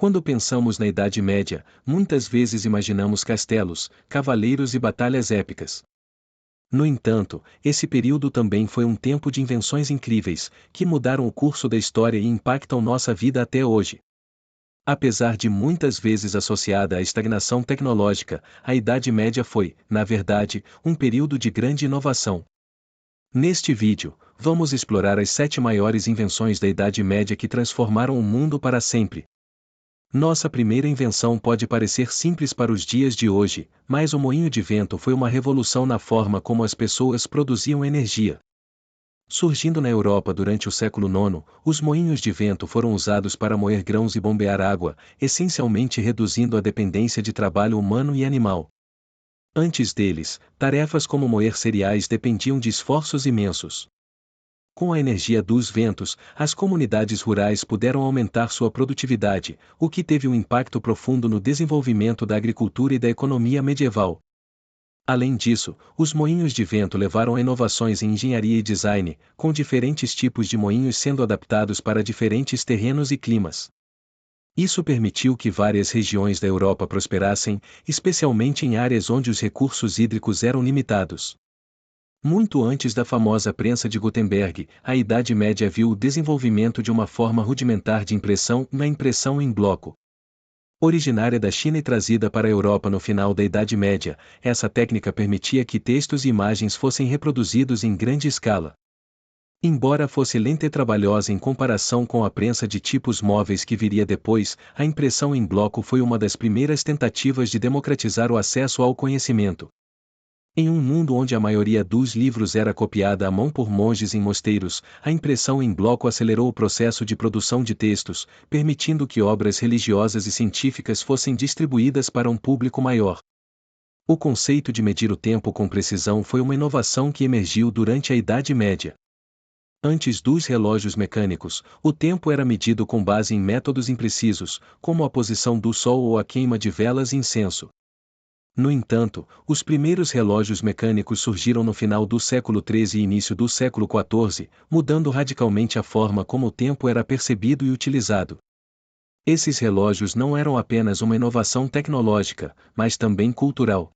Quando pensamos na Idade Média, muitas vezes imaginamos castelos, cavaleiros e batalhas épicas. No entanto, esse período também foi um tempo de invenções incríveis, que mudaram o curso da história e impactam nossa vida até hoje. Apesar de muitas vezes associada à estagnação tecnológica, a Idade Média foi, na verdade, um período de grande inovação. Neste vídeo, vamos explorar as 7 maiores invenções da Idade Média que transformaram o mundo para sempre. Nossa primeira invenção pode parecer simples para os dias de hoje, mas o moinho de vento foi uma revolução na forma como as pessoas produziam energia. Surgindo na Europa durante o século IX, os moinhos de vento foram usados para moer grãos e bombear água, essencialmente reduzindo a dependência de trabalho humano e animal. Antes deles, tarefas como moer cereais dependiam de esforços imensos. Com a energia dos ventos, as comunidades rurais puderam aumentar sua produtividade, o que teve um impacto profundo no desenvolvimento da agricultura e da economia medieval. Além disso, os moinhos de vento levaram a inovações em engenharia e design, com diferentes tipos de moinhos sendo adaptados para diferentes terrenos e climas. Isso permitiu que várias regiões da Europa prosperassem, especialmente em áreas onde os recursos hídricos eram limitados. Muito antes da famosa prensa de Gutenberg, a Idade Média viu o desenvolvimento de uma forma rudimentar de impressão, na impressão em bloco. Originária da China e trazida para a Europa no final da Idade Média, essa técnica permitia que textos e imagens fossem reproduzidos em grande escala. Embora fosse lenta e trabalhosa em comparação com a prensa de tipos móveis que viria depois, a impressão em bloco foi uma das primeiras tentativas de democratizar o acesso ao conhecimento. Em um mundo onde a maioria dos livros era copiada à mão por monges em mosteiros, a impressão em bloco acelerou o processo de produção de textos, permitindo que obras religiosas e científicas fossem distribuídas para um público maior. O conceito de medir o tempo com precisão foi uma inovação que emergiu durante a Idade Média. Antes dos relógios mecânicos, o tempo era medido com base em métodos imprecisos, como a posição do sol ou a queima de velas e incenso. No entanto, os primeiros relógios mecânicos surgiram no final do século XIII e início do século XIV, mudando radicalmente a forma como o tempo era percebido e utilizado. Esses relógios não eram apenas uma inovação tecnológica, mas também cultural.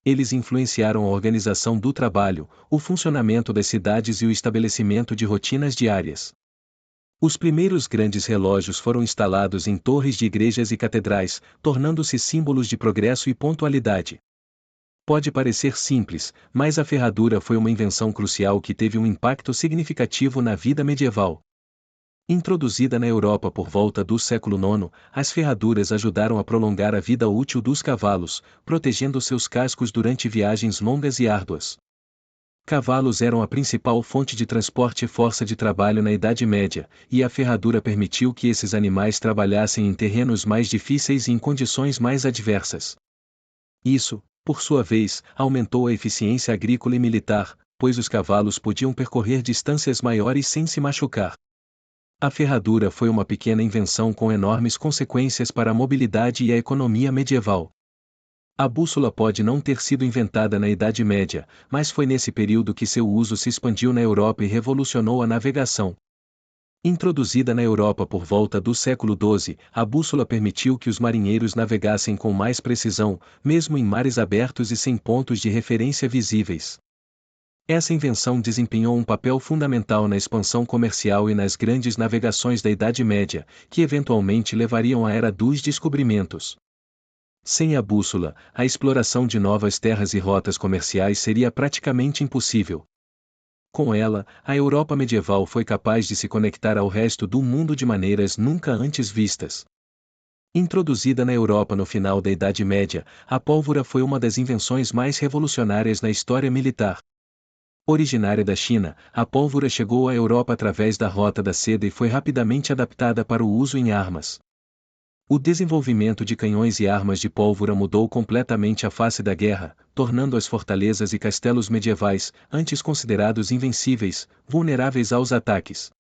Eles influenciaram a organização do trabalho, o funcionamento das cidades e o estabelecimento de rotinas diárias. Os primeiros grandes relógios foram instalados em torres de igrejas e catedrais, tornando-se símbolos de progresso e pontualidade. Pode parecer simples, mas a ferradura foi uma invenção crucial que teve um impacto significativo na vida medieval. Introduzida na Europa por volta do século IX, as ferraduras ajudaram a prolongar a vida útil dos cavalos, protegendo seus cascos durante viagens longas e árduas. Cavalos eram a principal fonte de transporte e força de trabalho na Idade Média, e a ferradura permitiu que esses animais trabalhassem em terrenos mais difíceis e em condições mais adversas. Isso, por sua vez, aumentou a eficiência agrícola e militar, pois os cavalos podiam percorrer distâncias maiores sem se machucar. A ferradura foi uma pequena invenção com enormes consequências para a mobilidade e a economia medieval. A bússola pode não ter sido inventada na Idade Média, mas foi nesse período que seu uso se expandiu na Europa e revolucionou a navegação. Introduzida na Europa por volta do século XII, a bússola permitiu que os marinheiros navegassem com mais precisão, mesmo em mares abertos e sem pontos de referência visíveis. Essa invenção desempenhou um papel fundamental na expansão comercial e nas grandes navegações da Idade Média, que eventualmente levariam à Era dos Descobrimentos. Sem a bússola, a exploração de novas terras e rotas comerciais seria praticamente impossível. Com ela, a Europa medieval foi capaz de se conectar ao resto do mundo de maneiras nunca antes vistas. Introduzida na Europa no final da Idade Média, a pólvora foi uma das invenções mais revolucionárias na história militar. Originária da China, a pólvora chegou à Europa através da Rota da Seda e foi rapidamente adaptada para o uso em armas. O desenvolvimento de canhões e armas de pólvora mudou completamente a face da guerra, tornando as fortalezas e castelos medievais, antes considerados invencíveis, vulneráveis aos ataques.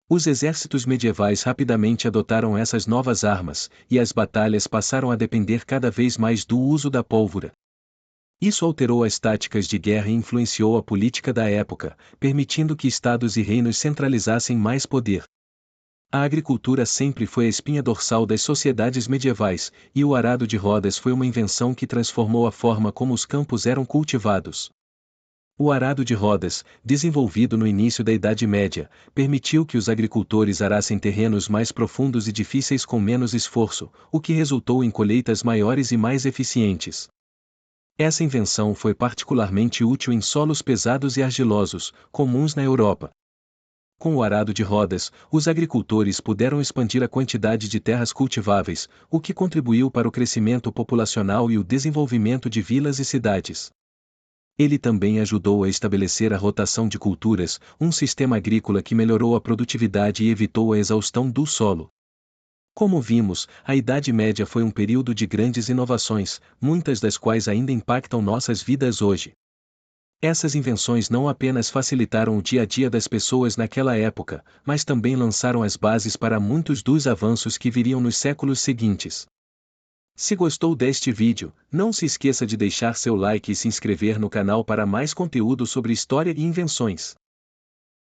Os exércitos medievais rapidamente adotaram essas novas armas, e as batalhas passaram a depender cada vez mais do uso da pólvora. Isso alterou as táticas de guerra e influenciou a política da época, permitindo que estados e reinos centralizassem mais poder. A agricultura sempre foi a espinha dorsal das sociedades medievais, e o arado de rodas foi uma invenção que transformou a forma como os campos eram cultivados. O arado de rodas, desenvolvido no início da Idade Média, permitiu que os agricultores arassem terrenos mais profundos e difíceis com menos esforço, o que resultou em colheitas maiores e mais eficientes. Essa invenção foi particularmente útil em solos pesados e argilosos, comuns na Europa. Com o arado de rodas, os agricultores puderam expandir a quantidade de terras cultiváveis, o que contribuiu para o crescimento populacional e o desenvolvimento de vilas e cidades. Ele também ajudou a estabelecer a rotação de culturas, um sistema agrícola que melhorou a produtividade e evitou a exaustão do solo. Como vimos, a Idade Média foi um período de grandes inovações, muitas das quais ainda impactam nossas vidas hoje. Essas invenções não apenas facilitaram o dia a dia das pessoas naquela época, mas também lançaram as bases para muitos dos avanços que viriam nos séculos seguintes. Se gostou deste vídeo, não se esqueça de deixar seu like e se inscrever no canal para mais conteúdo sobre história e invenções.